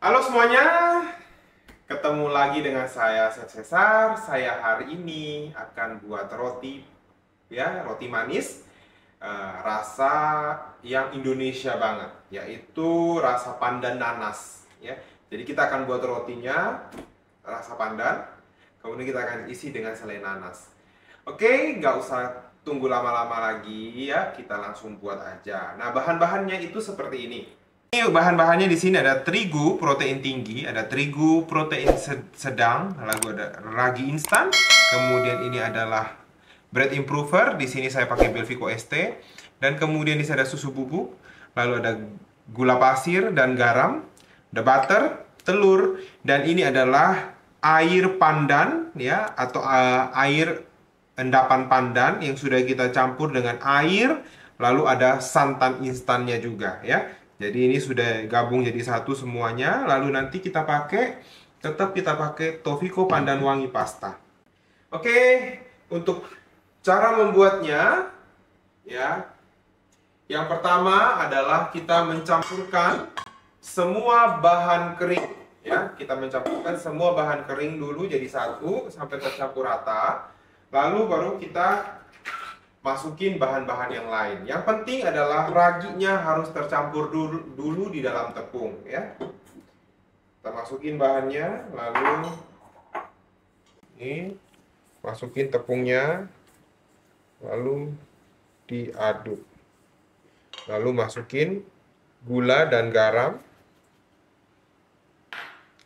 Halo semuanya, ketemu lagi dengan saya Chef Cesar. Saya hari ini akan buat roti, ya, roti manis, rasa yang Indonesia banget, yaitu rasa pandan nanas. Ya, jadi kita akan buat rotinya rasa pandan, kemudian kita akan isi dengan selai nanas. Oke, nggak usah tunggu lama-lama lagi ya, kita langsung buat aja. Nah, bahan-bahannya itu seperti ini. Ini bahan-bahannya di sini ada terigu protein tinggi, ada terigu protein sedang, lalu ada ragi instan, kemudian ini adalah bread improver, di sini saya pakai Belvico ST, dan kemudian di sini ada susu bubuk, lalu ada gula pasir dan garam, ada butter, telur, dan ini adalah air pandan ya, atau air endapan pandan yang sudah kita campur dengan air, lalu ada santan instannya juga ya. Jadi ini sudah gabung jadi satu semuanya. Lalu nanti kita pakai Tofiko Pandan Wangi Pasta. Oke, untuk cara membuatnya ya. Yang pertama adalah kita mencampurkan semua bahan kering ya. Kita mencampurkan semua bahan kering dulu jadi satu sampai tercampur rata. Lalu baru kita masukin bahan-bahan yang lain. Yang penting adalah raginya harus tercampur dulu di dalam tepung ya. Kita masukin bahannya, lalu ini masukin tepungnya, lalu diaduk. Lalu masukin gula dan garam,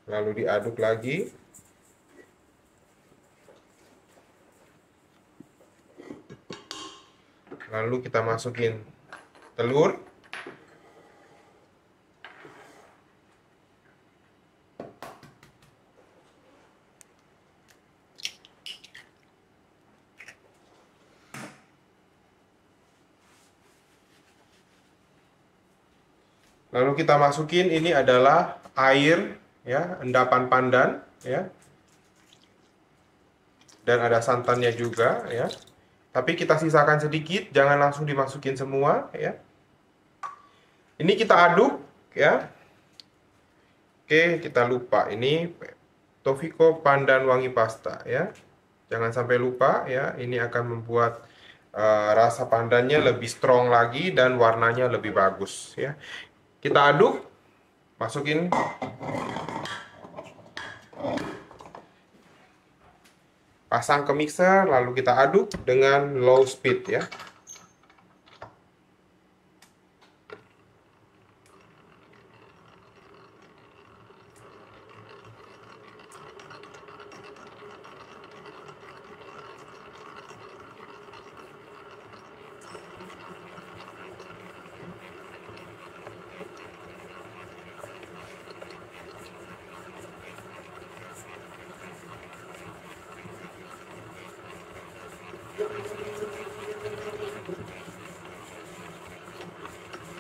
lalu diaduk lagi. Lalu kita masukin telur. Lalu kita masukin ini adalah air ya, endapan pandan ya. Dan ada santannya juga ya. Tapi kita sisakan sedikit, jangan langsung dimasukin semua ya. Ini kita aduk ya. Oke, kita lupa. Ini Tofiko Pandan Wangi Pasta ya. Jangan sampai lupa ya. Ini akan membuat rasa pandannya lebih strong lagi dan warnanya lebih bagus ya. Kita aduk, masukin. Pasang ke mixer, lalu kita aduk dengan low speed ya.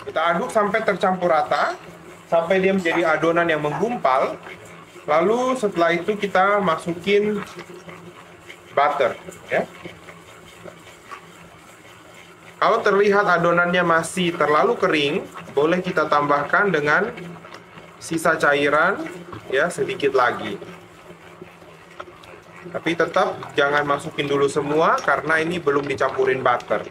Kita aduk sampai tercampur rata, sampai dia menjadi adonan yang menggumpal. Lalu setelah itu kita masukin butter ya. Kalau terlihat adonannya masih terlalu kering, boleh kita tambahkan dengan sisa cairan ya, sedikit lagi. Tapi tetap jangan masukin dulu semua karena ini belum dicampurin butter.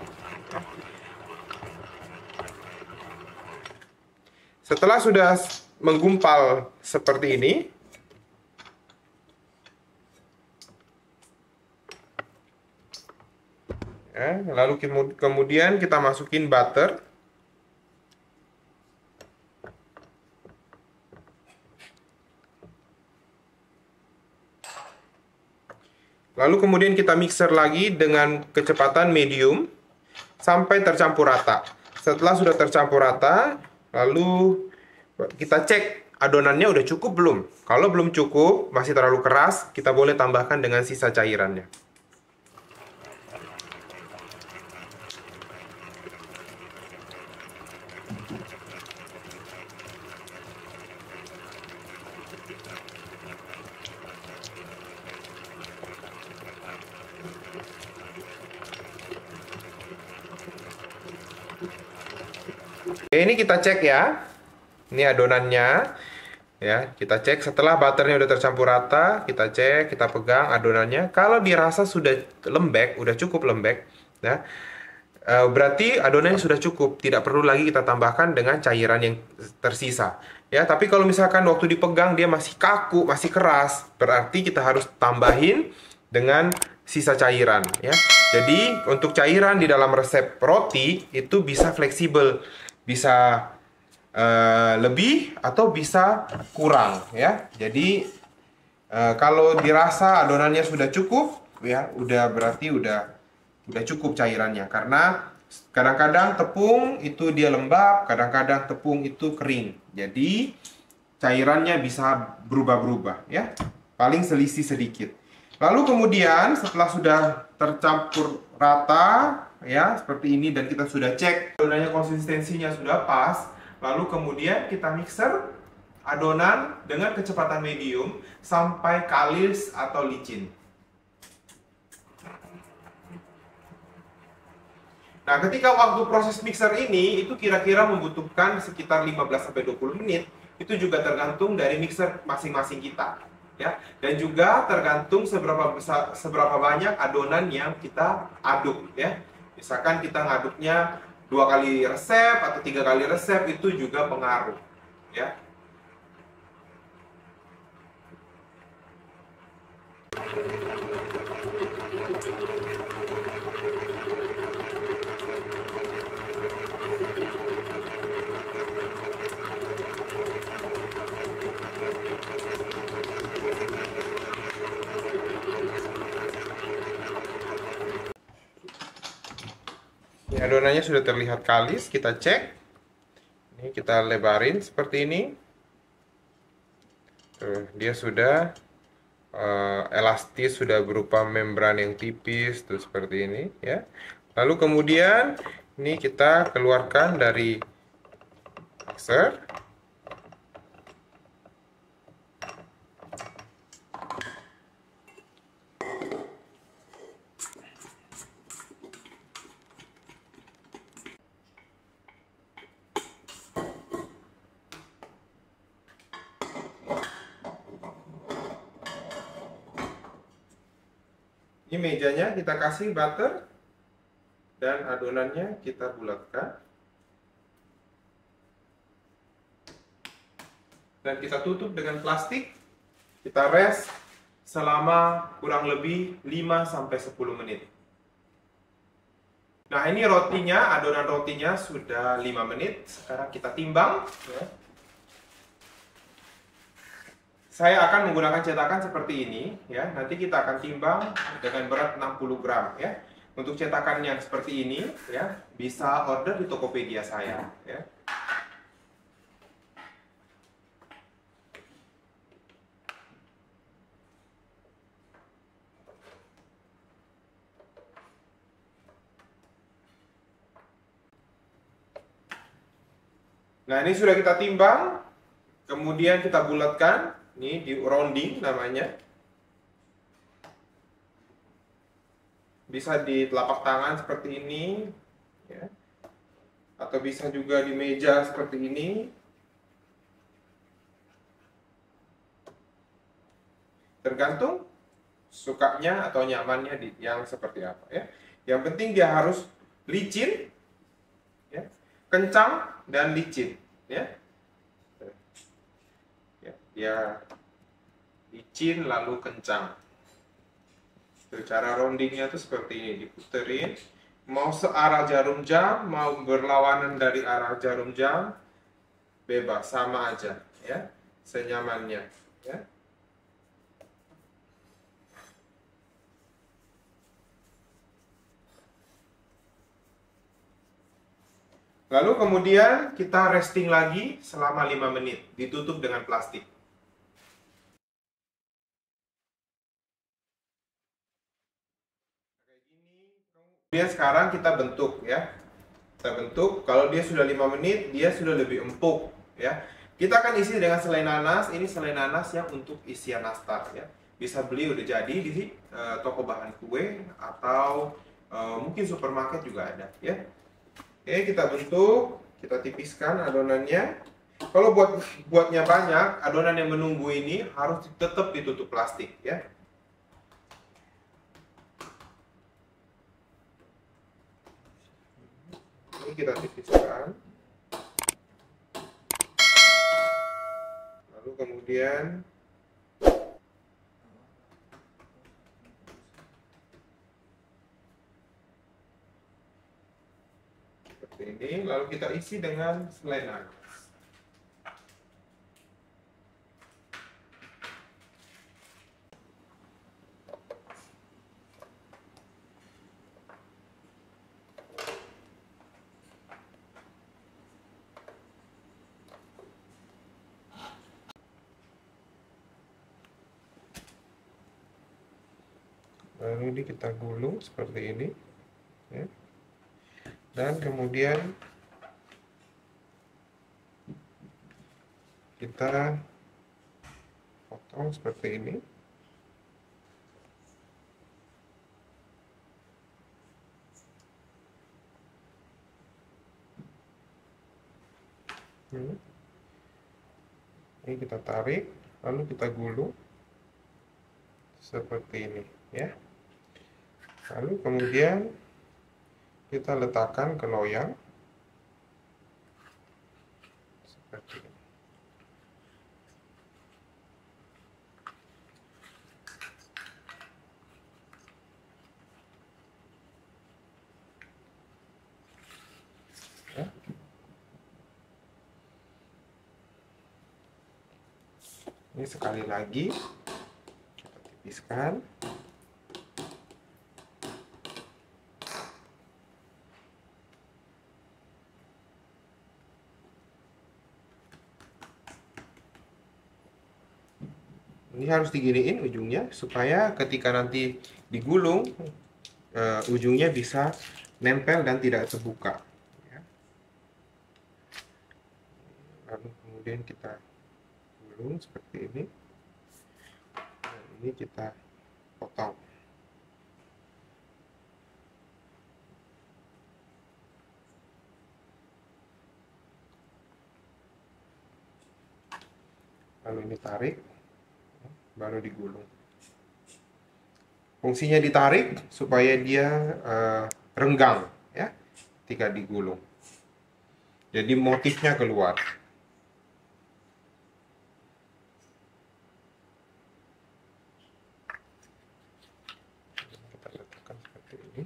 Setelah sudah menggumpal seperti ini, ya, lalu kemudian kita masukin butter. Lalu kemudian kita mixer lagi dengan kecepatan medium sampai tercampur rata. Setelah sudah tercampur rata, lalu kita cek adonannya udah cukup belum. Kalau belum cukup, masih terlalu keras, kita boleh tambahkan dengan sisa cairannya. Oke, ini kita cek ya. Ini adonannya. Ya, kita cek setelah butternya udah tercampur rata, kita cek, kita pegang adonannya. Kalau dirasa sudah lembek, udah cukup lembek, ya, berarti adonannya sudah cukup. Tidak perlu lagi kita tambahkan dengan cairan yang tersisa. Ya, tapi kalau misalkan waktu dipegang dia masih kaku, masih keras, berarti kita harus tambahin dengan sisa cairan. Ya, jadi untuk cairan di dalam resep roti itu bisa fleksibel, bisa lebih atau bisa kurang ya. Jadi kalau dirasa adonannya sudah cukup ya, udah berarti udah cukup cairannya. Karena kadang-kadang tepung itu dia lembab, kadang-kadang tepung itu kering. Jadi cairannya bisa berubah-berubah ya. Paling selisih sedikit. Lalu kemudian setelah sudah tercampur rata ya seperti ini dan kita sudah cek adonannya konsistensinya sudah pas. Lalu kemudian kita mixer adonan dengan kecepatan medium sampai kalis atau licin. Nah, ketika waktu proses mixer ini itu kira-kira membutuhkan sekitar 15-20 menit. Itu juga tergantung dari mixer masing-masing kita, ya. Dan juga tergantung seberapa banyak adonan yang kita aduk, ya. Misalkan kita ngaduknya 2 kali resep atau 3 kali resep itu juga pengaruh ya. Adonannya sudah terlihat kalis, kita cek. Ini kita lebarin seperti ini. Tuh, dia sudah elastis, sudah berupa membran yang tipis, tuh seperti ini ya. Lalu kemudian ini kita keluarkan dari mixer. Ini mejanya kita kasih butter dan adonannya kita bulatkan. Dan kita tutup dengan plastik. Kita rest selama kurang lebih 5-10 menit. Nah, ini rotinya, adonan rotinya sudah 5 menit. Sekarang kita timbang ya. Saya akan menggunakan cetakan seperti ini ya. Nanti kita akan timbang dengan berat 60 gram ya. Untuk cetakan yang seperti ini ya, bisa order di Tokopedia saya ya. Nah, ini sudah kita timbang, kemudian kita bulatkan. Ini di rounding namanya. Bisa di telapak tangan seperti ini ya. Atau bisa juga di meja seperti ini. Tergantung sukanya atau nyamannya yang seperti apa ya. Yang penting dia harus licin ya, kencang dan licin ya. Ya, licin lalu kencang. Cara roundingnya tuh seperti ini, diputerin. Mau searah jarum jam, mau berlawanan dari arah jarum jam, bebas, sama aja, ya, senyamannya, ya. Lalu kemudian kita resting lagi selama 5 menit, ditutup dengan plastik. Kemudian sekarang kita bentuk ya. Kita bentuk, kalau dia sudah 5 menit, dia sudah lebih empuk ya. Kita akan isi dengan selai nanas. Ini selai nanas yang untuk isian nastar ya. Bisa beli udah jadi di toko bahan kue atau mungkin supermarket juga ada ya. Oke, kita bentuk, kita tipiskan adonannya. Kalau buatnya banyak, adonan yang menunggu ini harus tetap ditutup plastik ya. Ini kita tipiskan. Lalu kemudian seperti ini, lalu kita isi dengan selai nanas. Lalu ini kita gulung seperti ini ya. Dan kemudian kita potong seperti ini. Ini kita tarik, lalu kita gulung seperti ini ya. Lalu kemudian kita letakkan ke loyang seperti ini. Ya. Ini sekali lagi kita tipiskan. Ini harus diginiin ujungnya supaya ketika nanti digulung ujungnya bisa nempel dan tidak terbuka ya. Lalu kemudian kita gulung seperti ini. Dan ini kita potong. Lalu ini tarik, baru digulung. Fungsinya ditarik supaya dia renggang ya ketika digulung. Jadi motifnya keluar. Kita letakkan seperti ini.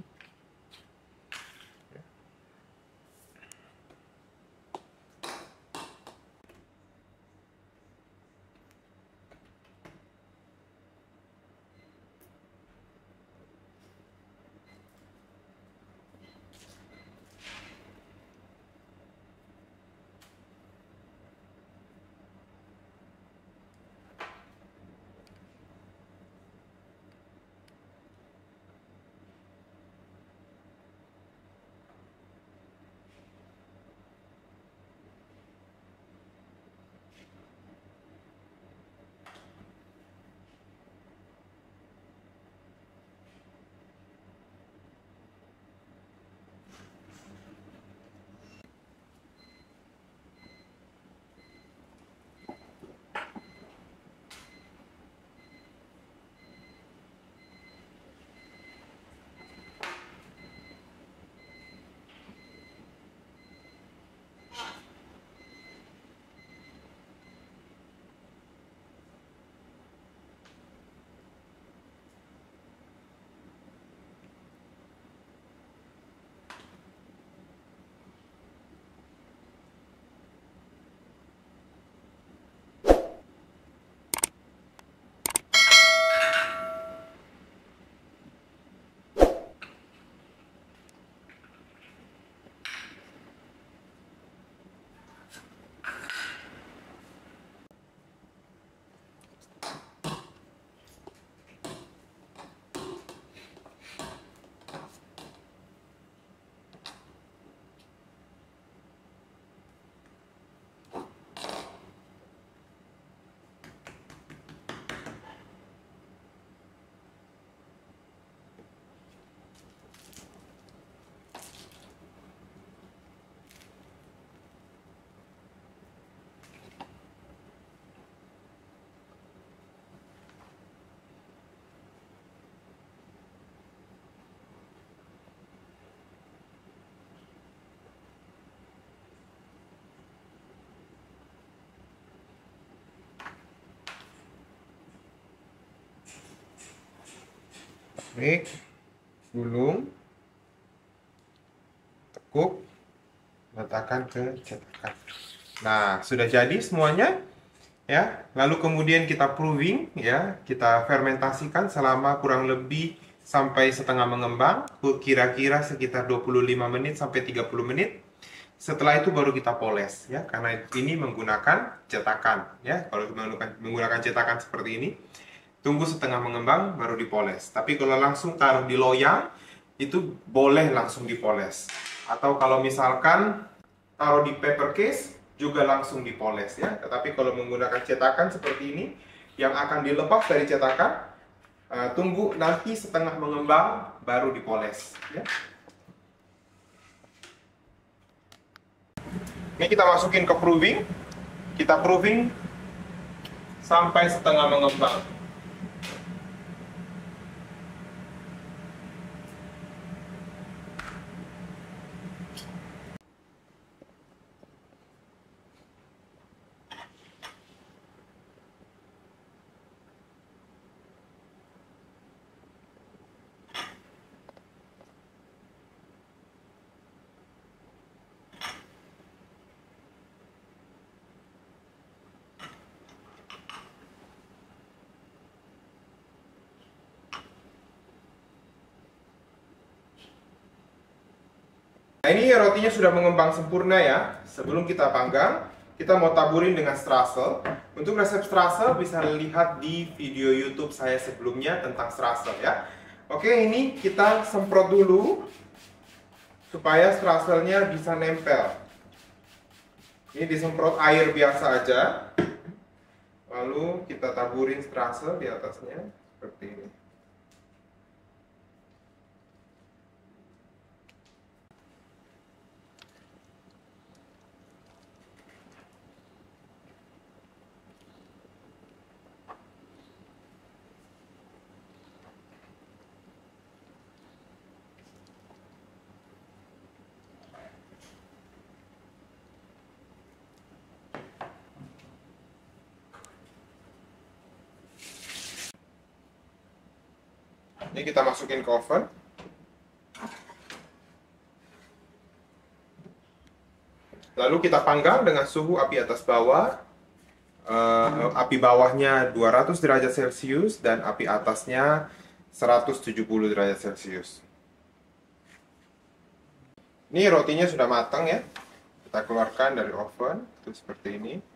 Ini gulung, tekuk, letakkan ke cetakan. Nah, sudah jadi semuanya ya. Lalu kemudian kita proving ya, kita fermentasikan selama kurang lebih sampai setengah mengembang, kira-kira sekitar 25 menit sampai 30 menit. Setelah itu baru kita poles ya, karena ini menggunakan cetakan ya. Kalau menggunakan cetakan seperti ini, tunggu setengah mengembang baru dipoles. Tapi kalau langsung taruh di loyang, itu boleh langsung dipoles. Atau kalau misalkan taruh di paper case, juga langsung dipoles ya. Tetapi kalau menggunakan cetakan seperti ini, yang akan dilepas dari cetakan, tunggu nanti setengah mengembang baru dipoles ya. Ini kita masukin ke proving, kita proving sampai setengah mengembang. Nah, ini rotinya sudah mengembang sempurna ya. Sebelum kita panggang, kita mau taburin dengan stracel. Untuk resep stracel bisa lihat di video YouTube saya sebelumnya tentang stracel ya. Oke, ini kita semprot dulu supaya stracelnya bisa nempel. Ini disemprot air biasa aja. Lalu kita taburin stracel di atasnya seperti ini. Ini kita masukin ke oven. Lalu kita panggang dengan suhu api atas bawah. Api bawahnya 200 derajat Celcius dan api atasnya 170 derajat Celcius. Ini rotinya sudah matang ya. Kita keluarkan dari oven, itu seperti ini.